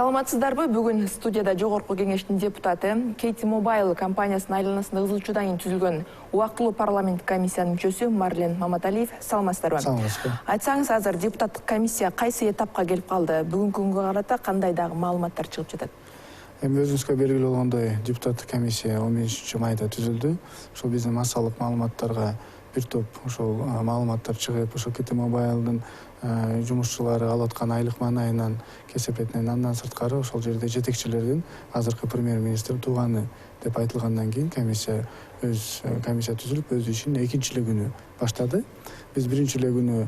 Саламатсыздарбы? Бүгүн студияда жогорку кеңештин депутаты, Кейти Мобайл компаниясынын айланасында кызылчудан кийин түзүлгөн убактылуу парламент комиссиянын мүчөсү Марлен Маматалиев. Саламатсыздарбы? Саламатсызбы. Айтсаңыз, азыр депутаттык комиссия кайсы этапка келип калды? Бүгүнкү күнгө карата кандай дагы маалыматтар чыгып жатат? Эми өзүңүзгө белгилүү болгондой, депутаттык комиссия 15-майда түзүлдү. Ошол биздин массалык маалыматтарга бир топ ошол маалыматтар чыгып, ошол Кейти Мобайлдын жумушчулары алып аткан айлык маанайынан кесепетинен, андан сырткары ошол жерде жетекчилердин азыркы премьер-министр тууганы деп айтылгандан кийин комиссия түзүлүп, өз ишин экинчи эле күнү баштады. Биз биринчи эле күнү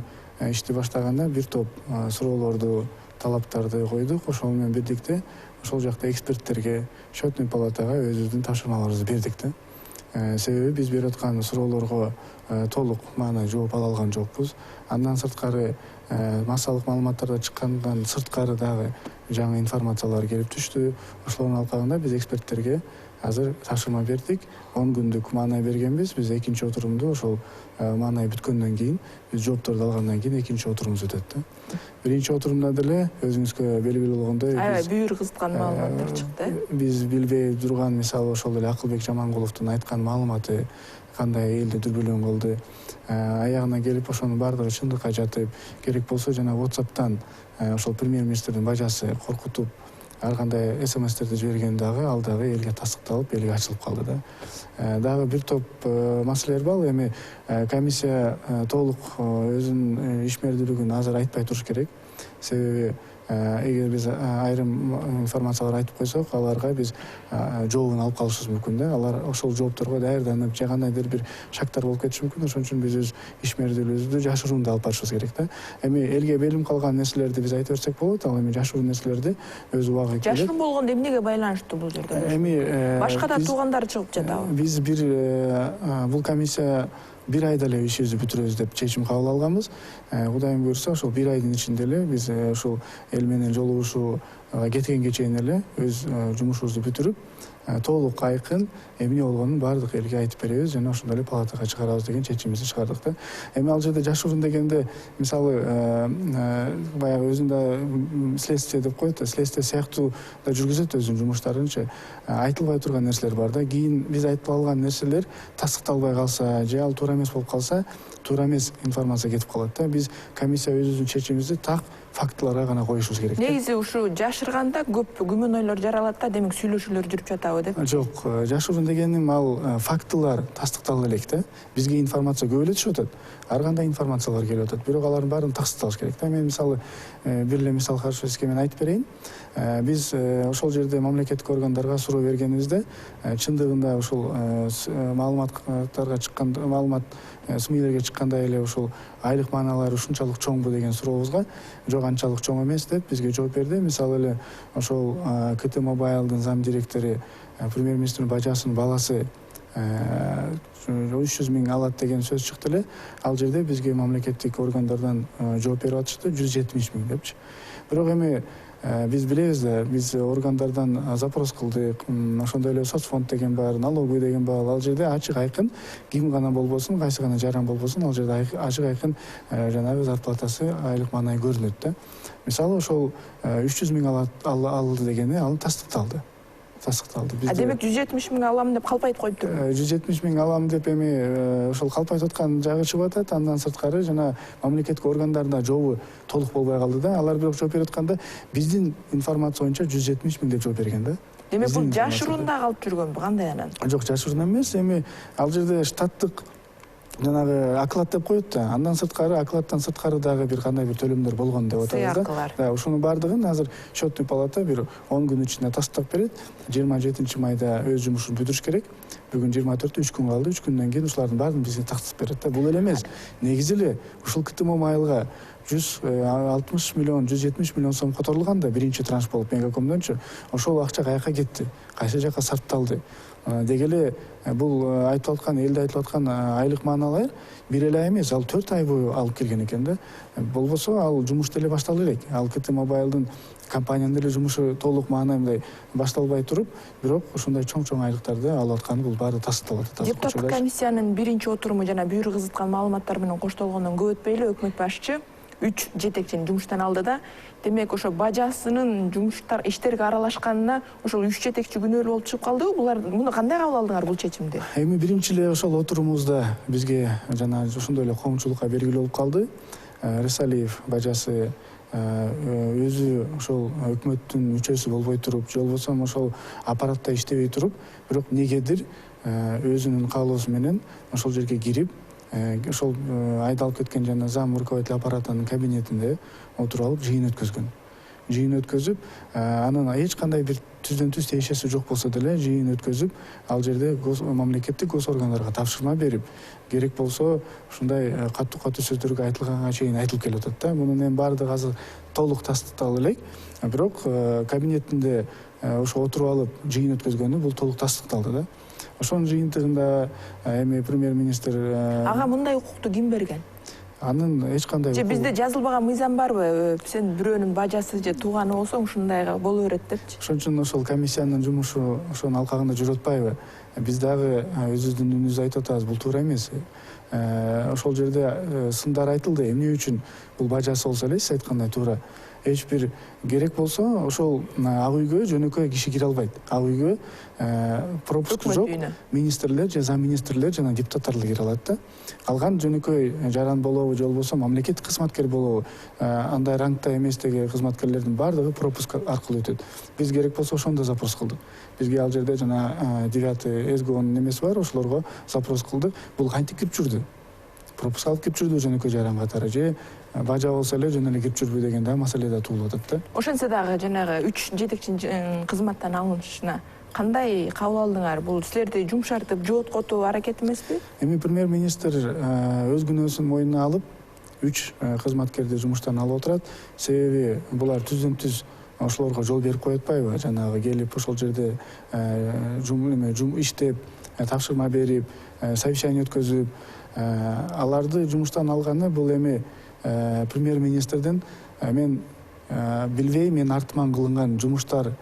ишти баштаганда бир топ суроолорду, талаптарды койдук. Ошол менен бирдикте ошол жакта эксперттерге, счетный палатага өзүбүздүн тапшырмаларыбызды бердик да. Себеби биз берип аткан суроолорго толук маанай жооп ала алган жокпуз. Андан сырткары массалык маалыматтарда чыккандан сырткары дагы жаңы информациялар келип түштү. Ошолордун алкагында биз эксперттерге азыр тапшырма бердик. 10 күндүк маанай бергенбиз. Биз экинчи отурумду ошол маанай бүткөндөн кийин, биз жоопторду алгандан кийин экинчи отурумубуз өтөт да. Биринчи отурумда деле өзүңүзгө белгилүү болгондой, бүйүр кызыткан маалыматтар чыкты. Биз билбей турган, мисалы ошол эле Акылбек Жамангуловдун айткан маалыматы кандай элди дүрбөлөң кылды, аягына келип ошонун баардыгы чындыкка жатып, керек болсо жана WhatsApp'тан ошол премьер-министрдин бажасы коркутуп ар кандай СМС'терди жиберген дагы, ал дагы элге тастыкталып, элге ачылып калды да. Дагы бир топ маселелер бар. Эми комиссия толук өзүнүн ишмердүүлүгүн азыр айтпай туруш керек. Себеби эгер биз айрым информациялар айтып койсок, аларга биз жообун алып калышыбыз мүмкүн да. Алар ошол жоопторго даярданып, же кандайдыр бир шактар болуп кетиши мүмкүн. Ошон үчүн биз өз ишмердүүлүгүбүздү жашыруунда алып барышыбыз керек да. Эми элге белим калган нерселерди биз айтып берсек болот. Ал эми жашыруу нерселерди өз убагы келет. Жашыруун болгондо эмнеге байланыштуу бул жерде? Эми башка да туугандар чыгып жатабы? Биз бул комиссия бир айда эле ишибизди бүтүрөбүз деп чечим кабыл алганбыз. Кудайым буйрса, ошол бир айдын ичинде эле биз ушул эл менен жолугушууга кеткенге чейин эле өз жумушубузду бүтүрүп, толук айкын эмне болгонун баардык элге айтып беребиз жана ошондой эле палатага чыгарабыз деген чечимибизди чыгардык да. Эми ал жерде жашыруун дегенде, мисалы, баягы өзүндө следствие деп коет да, следствие сыяктуу да жүргүзөт өзүнүн жумуштарынчы. Айтылбай турган нерселер бар да. Кийин биз айтып алган нерселер тастыкталбай калса, же ал туура эмес болуп калса, туура эмес информация кетип калат да. Биз комиссия өзүбүздүн чечимибизди так фактыларга гана коюшубуз керек. Негизи ушу жашырганда көп күмөнөөлөр жаралат да, демек сүйлөшүүлөр жүрүп жатабы деп. Жок, жашыруун дегеним ал фактылар тастыкталып элек да. Бизге информация көп эле түшүп атат. Ар кандай информациялар келип атат. Бирок алардын баарын тастыкталыш керек да. Мен мисалы бир эле мисал каршы мен айтып берейин. Биз ошол жерде мамлекеттик органдарга суроо бергенибизде, чындыгында ошол маалыматтарга чыккан маалымат СМИлерге чыккандай эле ошол айлык мааналары ушунчалык чоңбу деген сурообузга жок, анчалык чоң эмес деп бизге жооп берди. Мисалы эле ошол Кейти Мобайлдын зам директору, премьер-министрдин бажасынын баласы 300 миң алат деген сөз чыкты эле. Ал жерде бизге мамлекеттик органдардан жооп берип атышты 170 миң депчи. Бирок эми биз билебиз да, биз органдардан запрос кылдык, ошондой эле соцфонд деген бар, налоговый деген бар. Ал жерде ачык айкын ким гана болбосун, кайсы гана жаран болбосун, ал жерде ачык айкын жанагы зарплатасы, айлык маанай көрүнөт да. Мисалы ошол 300 миң алды дегени ал тастыкталды. Демек 170 миң алам деп калп айтып коюптур. 170 миң алам деп эми ошол калп айтып аткан жагы чыгып атат. Андан сырткары жана мамлекеттик органдарда жообу толук болбой калды да. Алар бирок жооп берип атканда биздин информация боюнча 170 миң деп жооп берген да. Демек бул жашыруунда калып жүргөнбү, кандай анан? Жок, жашыруун эмес. Эми ал жерде штаттык жанагы оклад деп коет да. Андан сырткары, окладдан сырткары дагы бир кандай бир төлөмдөр болгон деп атабыз да. Да, ушунун баардыгын азыр счетный палата бир 10 күн ичинде тастыктап берет. 27-майда өз жумушун бүтүрүш керек. Бүгүн 24, 3 күн калды. 3 күндөн кийин ушулардын баарын бизге тастыктап берет да. Бул эле эмес. Негизи эле ушул Кейти Мобайлга 160 миллион, 170 миллион сом которулган да, биринчи транш болуп Мегакомдончу. Ошол акча каяка кетти? Кайсы жака сарпталды? Деги эле бул айтып аткан, элде айтып аткан айлык мааналар бир эле ай эмес, ал 4 ай бою алып келген экен да. Болбосо ал жумуш деле башталып элек. Ал Кейти Мобайлдын компаниянын деле жумушу толук маанайында башталбай туруп, бирок ушундай чоң айлыктарды алып атканы бул баары тастыкталып атат. Депутаттык комиссиянын биринчи отуруму жана бүйүр кызыткан маалыматтар менен коштолгондон көп өтпөй эле өкмөт башчы 3 жетекчини жумуштан алды да, демек ошо бажасынын иштерге аралашканына ошол 3 жетекчи күнөөлүү болуп чыгып калдыбы? Булар муну кандай кабыл алдыңар бул чечимди? Эми биринчи эле ошол отурумубузда бизге жана ошондой эле коомчулукка белгилүү болуп калды. Рысалиев бажасы өзү ошол өкмөттүн мүчөсү болбой туруп, же болбосо ошол аппаратта иштебей туруп, бирок эмнегедир өзүнүн каалоосу менен ошол жерге кирип, ошол айдалып кеткен жана зам руководитель аппаратынын кабинетинде отуруп алып жыйын өткөзгөн. Жыйын өткөзүп, анын эч кандай бир түздөн түз тиешеси жок болсо деле жыйын өткөзүп, ал жерде мамлекеттик гос органдарга тапшырма берип, керек болсо ушундай катуу сөздөргө айтылганга чейин айтылып келип атат да. Мунун эми баардыгы азыр толук тастыкталып элек, бирок кабинетинде ошо отуруп алып жыйын өткөзгөнү бул толук тастыкталды да. Ошонун жыйынтыгында эми премьер-министр ага мындай укукту ким берген? Анын эч кандай же бизде жазылбаган мыйзам барбы? Сен бирөөнүн бажасы же тууганы болсоң ушундайга боло берет депчи. Ошон үчүн ошол комиссиянын жумушу ошонун алкагында жүрүп атпайбы? Биз дагы өзүбүздүн үнүбүздү айтып атабыз, бул туура эмес. Ошол жерде сындар айтылды. Эмне үчүн бул бажасы болсо эле, сиз айткандай туура. Эч бир керек болсо ошол ак үйгө жөнөкөй киши кире албайт. Ак үйгө пропуск жок, министрлер же замминистрлер жана депутаттар эле кире алат да. Калган жөнөкөй жаран болобу же болбосо мамлекеттик кызматкер болобу, андай рангта эместеги кызматкерлердин баардыгы пропуск аркылуу өтөт. Биз керек болсо ошондо запрос кылдык. Бизге ал жерде жана 9 СГОнун немеси бар, ошолорго запрос кылдык. Бул кантип кирип жүрдү? Пропуск алып кирип жүрдү жөнөкөй жаран катары же бажа болсо эле жөн эле кирип жүрбү деген да маселе да туулуп атат да. Ошентсе дагы жанагы 3 жетекчи кызматтан алынышына кандай кабыл алдыңар? Бул силерди жумшартып, жооткотуу аракет эмеспи? Эми премьер-министр өз күнөөсүн мойнуна алып, 3 кызматкерди жумуштан алып отурат. Себеби булар түздөн түз ошолорго жол берип коюп атпайбы? Жанагы келип ошол жерде иштеп, тапшырма берип, совещание өткөзүп, аларды жумуштан алганы бул эми премьер-министрдин мен билбейм, мен артыман кылынган жумуштар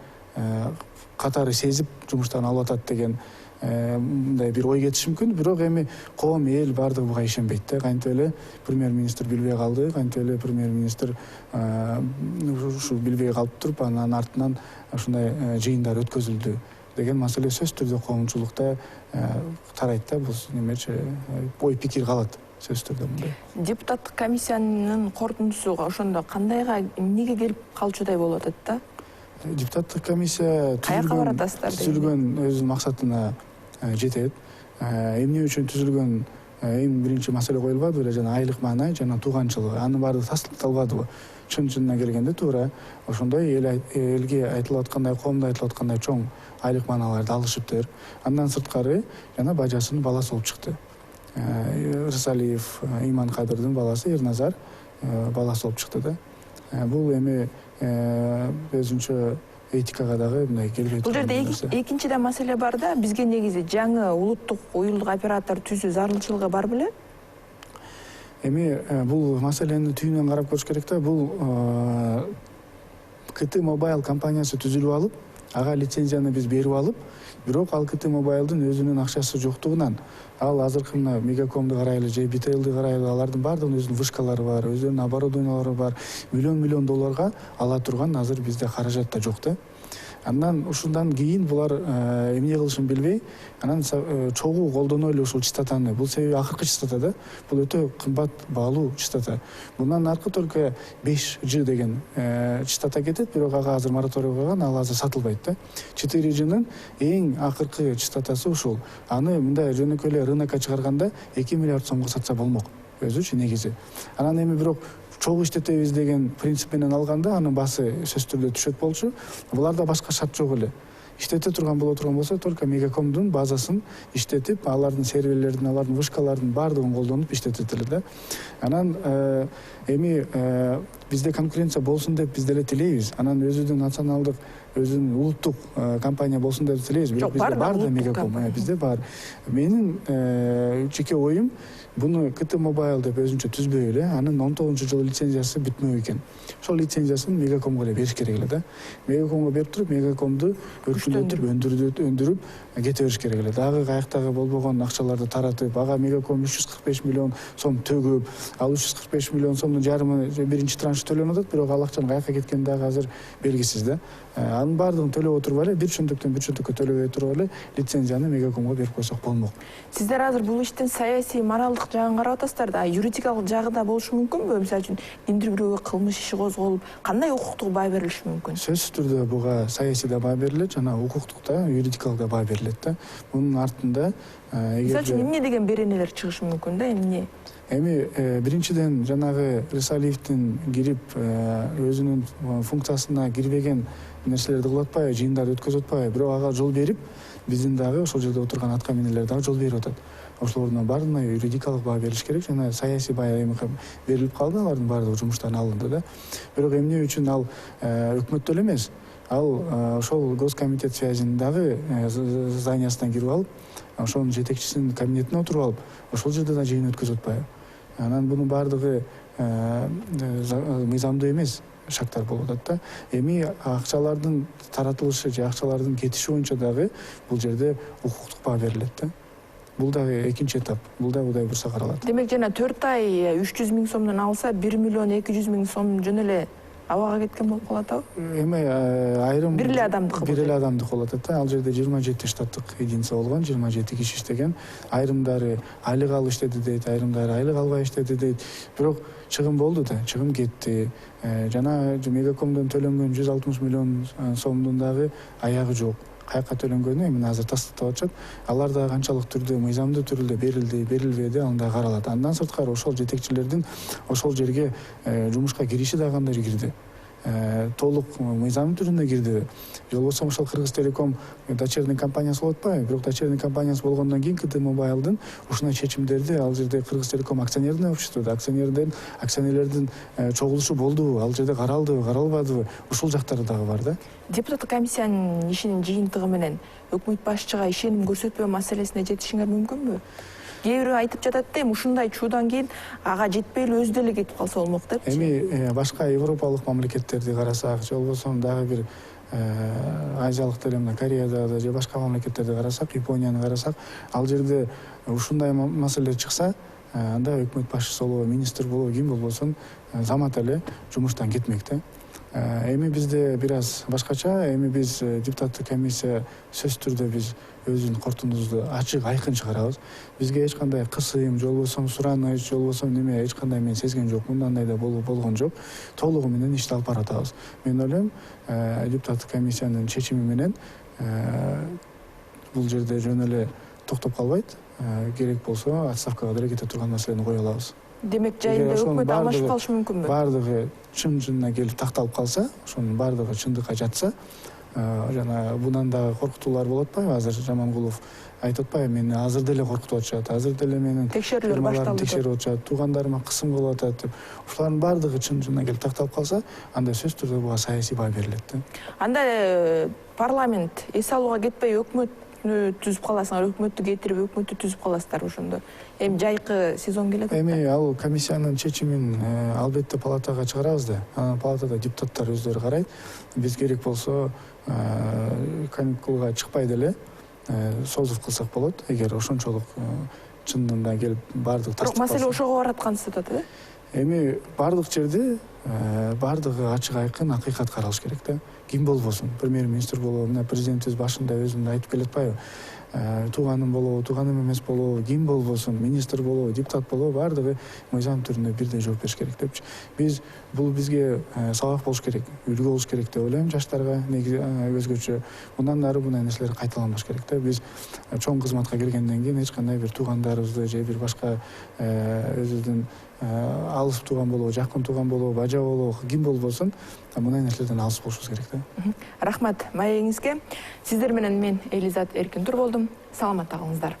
катары сезип жумуштан алып атат деген мындай бир ой кетиши мүмкүн. Бирок эми коом эл баардыгы буга ишенбейт да. Кантип эле премьер-министр билбей калды, кантип эле премьер-министр ушу билбей калып туруп, анын артынан ушундай жыйындар өткөзүлдү деген маселе сөзсүз түрдө коомчулукта тарайт да. Бул немечи ой пикир калат сөзсүз түрдө мындай. Депутаттык комиссиянын корутундусу ошондо кандайга эмнеге келип калчудай болуп атат да? Депутаттык комиссия түзүлгөн өзүнүн максатына жетет. Эмне үчүн түзүлгөн эң биринчи маселе коюлбадыбы эле, жана айлык маанай жана тууганчылык. Анын баардыгы тастыкталбадыбы? Чын-чынына келгенде туура ошондой элге айтылып аткандай, коомдо айтылып аткандай чоң айлык мааналарды алышыптыр. Андан сырткары жана бажасынын баласы болуп чыкты. Рысалиев Иманкадырдын баласы Эрназар баласы болуп чыкты да. Бул эми өзүнчө этикага дагы мындай келбей турган. Бул жерде экинчи да маселе бар да. Бизге негизи жаңы улуттук уюлдук оператор түзүү зарылчылыгы бар беле? Эми бул маселени түйүнөн карап көрүш керек да. Бул КТ Mobile компаниясы түзүлүп алып, ага лицензияны биз берип алып, бирок ал КТ Mobile'дын өзүнүн акчасы жоктугунан ал азыркы мына Мегакомду карайлы же Бителди карайлы, алардын баардыгынын өзүнүн вышкалары бар, өзүнүн оборудованиялары бар. Миллион долларга ала турган азыр бизде каражат да жок да. Андан ушундан кийин булар эмне кылышын билбей, анан чогуу колдоно эле ушул частотаны. Бул себеби акыркы частота да. Бул өтө кымбат баалуу частота. Мындан аркы только 5G деген частота кетет, бирок ага азыр мораторий койгон, ал азыр сатылбайт да. 4G'нын эң акыркы частотасы ушул. Аны мындай жөнөкөй эле рынокко чыгарганда 2 миллиард сомго сатса болмок. Өзүчү негизи. Анан эми бирок чогуу иштетебиз деген принцип менен алганда анын баасы сөзсүз түрдө түшөт болчу. Буларда башка шарт жок эле. Иштете турган болсо только Мегакомдун базасын иштетип, алардын серверлерин, алардын вышкалардын баардыгын колдонуп иштетет эле да. Анан эми бизде конкуренция болсун деп биз деле тилейбиз. Анан өзүбүздүн националдык өзүнүн улуттук компания болсун деп тилейбиз, бирок бизде бар да Мегаком, бизде бар. Менин жеке оюм, буну КТ Mobile деп өзүнчө түзбөй эле, анын 19-жылы лицензиясы бүтмөй экен. Ошол лицензиясын Мегакомго эле бериш керек эле да. Мегакомго берип туруп, Мегакомду өркүндөтүп, өндүрүп кете бериш керек эле. Дагы каяктагы болбогон акчаларды таратып, ага Мегаком 345 миллион сом төгүп, ал 345 миллион сомдун жарымы биринчи транш төлөнүп атат, бирок ал акчанын каяка кеткени дагы азыр белгисиз да. Анын баардыгын төлөп отуруп эле, бир чөнтөктөн бир чөнтөккө төлөбөй туруп эле лицензияны Мегакомго берип койсок болмок. Сиздер азыр бул иштин саясий, моралдык жагын карап атасыздар да, юридикалык жагы да болушу мүмкүнбү? Мисалы үчүн кимдир бирөөгө кылмыш иши козголуп, кандай укуктук баа берилиши мүмкүн? Сөзсүз түрдө буга саясий да баа берилет, жана укуктук да, юридикалык да баа берилет да. Мунун артында мисалы үчүн эмне деген беренелер чыгышы мүмкүн да, эмне? Эми биринчиден жанагы Рысалиевдин кирип өзүнүн функциясына кирбеген нерселерди кылып атпайбы, жыйындарды өткөзүп атпайбы, бирок ага жол берип, биздин дагы ошол жерде отурган атка минерлер дагы жол берип атат. Ошолордун баарына юридикалык баа берилиш керек, жана саясий баа эми берилип калды, алардын баардыгы жумуштан алынды да. Бирок эмне үчүн ал өкмөттө эле эмес, ал ошол Госкомитет связиндагы зданиясына кирип алып, ошонун жетекчисинин кабинетине отуруп алып, ошол жерде да жыйын өткөзүп атпайбы. Анан бунун баардыгы мыйзамдуу эмес шарттар болуп атат да. Эми акчалардын таратылышы же акчалардын кетиши боюнча дагы бул жерде укуктук баа берилет да. Бул дагы экинчи этап, бул да Кудай бурса каралат. Демек жана 4 ай 300 миң сомдон алса, 1 миллион 200 миң сом жөн эле абага кеткен болуп калат абы? Эми айрым бир эле адамдыкы болуп атат да. Ал жерде 27 штаттык единица болгон, 27 киши иштеген. Айрымдары айлык алып иштеди дейт, айрымдары айлык албай иштеди дейт. Бирок чыгым болду да, чыгым кетти. Жана Мегакомдон төлөнгөн 160 миллион сомдун дагы аягы жок. Каяка төлөнгөнү эми азыр тастыктап атышат. Алар да канчалык түрдө мыйзамдуу түрдө берилди, берилбеди, аны да каралат. Андан сырткары ошол жетекчилердин ошол жерге жумушка кириши да кандай кирди. Толук мыйзам түрүндө кирди. Же болбосо ошол Кыргыз Телеком дочерний компаниясы болуп атпайбы? Бирок дочерний компаниясы болгондон кийин КТ Mobile ушундай чечимдерди ал жерде Кыргыз Телеком акционерное обществодо акционерлердин чогулушу болдубу? Ал жерде каралдыбы, каралбадыбы? Ушул жактары дагы бар да. Депутаттык комиссиянын ишинин жыйынтыгы менен өкмөт башчыга ишеним көрсөтпөө маселесине жетишиңер мүмкүнбү? Кээ бирөө айтып жатат да, ушундай чуудан кийин ага жетпей эле өзү деле кетип калса болмок депчи. Эми башка европалык мамлекеттерди карасак, же болбосо дагы бир азиялык деле мына Кореяда же башка мамлекеттерди карасак, Японияны карасак, ал жерде ушундай маселе чыкса, анда өкмөт башчысы болобу, министр болобу, ким болбосун замат эле жумуштан кетмек да. Эми бизде бир аз башкача, эми биз депутаттык комиссия сөзсүз түрдө биз өзүнүн корутундубузду ачык, айкын чыгарабыз. Бизге эч кандай кысым, же болбосо сураныч, же болбосо неме эч кандай мен сезген жокмун, мындай да болгон жок. Толугу менен ишти алып баратабыз. Мен ойлойм, депутаттык комиссиянын чечими менен бул жерде жөн эле токтоп калбайт. Керек болсо отставкага деле кете турган маселени кое алабыз. Демек жайында өкмөт алмашып калышы мүмкүнбү? Баардыгы чын-чынына келип такталып калса, ошонун баардыгы чындыкка жатса, жана bundan дагы коркутуулар болуп атпайбы? Азыр Жамангулов айтып атпайбы, мени азыр деле коркутуп атышат, азыр деле менин текшерүүлөр башталды, текшерип атышат, туугандарыма кысым кылып атат деп. Ушулардын баардыгы чын-чынына келип такталып калса, анда сөзсүз түрдө буга саясий баа берилет да. Анда парламент эс алууга кетпей өкмөт түзүп каласыңар, өкмөттү кетирип, өкмөттү түзүп каласыздар ошондо. Эми жайкы сезон келет. Эми ал комиссиянын чечимин албетте палатага чыгарабыз да. Анан палатада депутаттар өздөрү карайт. Биз керек болсо каникулга чыкпай деле созув кылсак болот, эгер ошончолук чындыгында келип баардык тастык. Бирок маселе ошого бараткансыз атат, да? Эми баардык жерде баардыгы ачык айкын акыйкат каралыш керек да. Ким болбосун, премьер-министр болобу, мына президентибиз башында өзүндө айтып келе атпайбы? Тууганым болобу, тууганым эмес болобу, ким болбосун, министр болобу, депутат болобу, баардыгы мыйзам түрүндө бирдей жооп бериш керек депчи. Биз бул бизге сабак болуш керек, үлгү болуш керек деп ойлойм жаштарга, негизи өзгөчө. Мындан ары мындай нерселер кайталанбаш керек да. Биз чоң кызматка киргенден кийин эч кандай бир туугандарыбызды же бир башка өзүбүздүн алыс тууган болобу, жакын тууган болобу, бажа болобу, ким болбосун, мындай нерселерден алыс болушубуз керек да. Рахмат маегиңизге. Сиздер менен мен Элизат Эркинтур болдум. Саламатта калыңыздар.